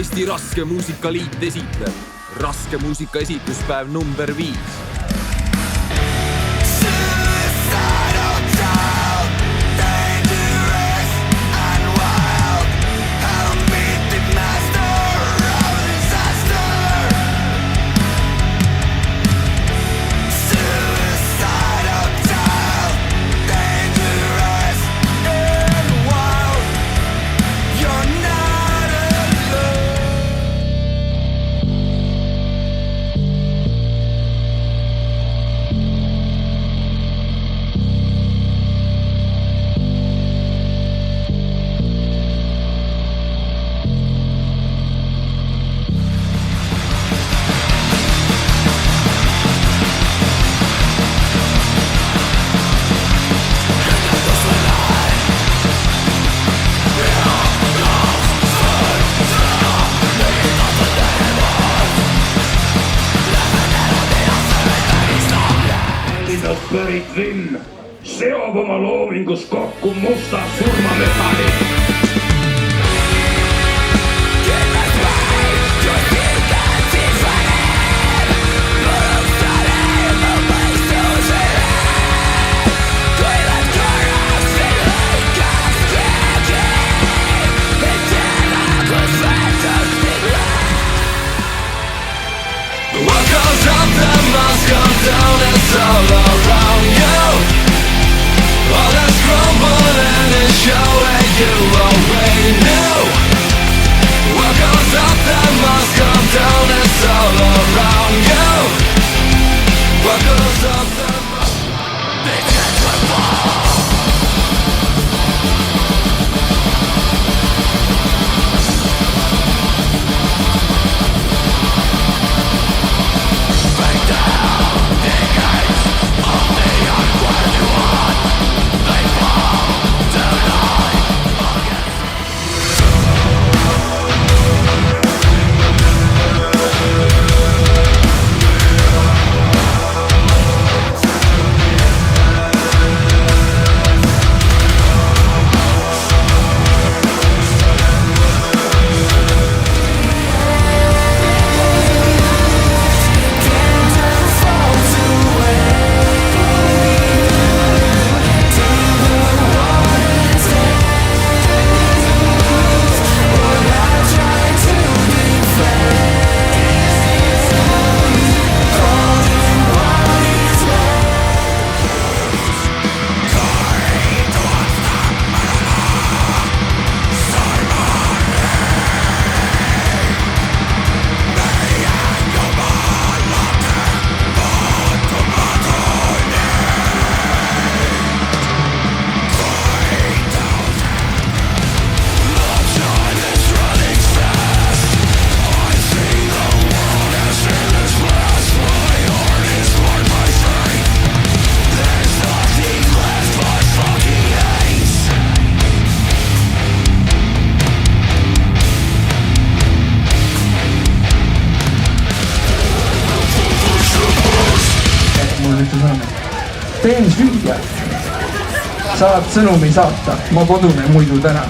Eesti Raske Muusikaliit esitleb Raske Muusika esitluspäev number 5. Pärit linn seob oma loomingus kokku musta surmametali. What goes up, that must come down, it's all around you. All that's crumbling is showing you already knew. What goes up, that must come down, it's all around you. What goes up, that must be tangible. Teen süüa, saad sõnumi saata, ma kodune muidu täna.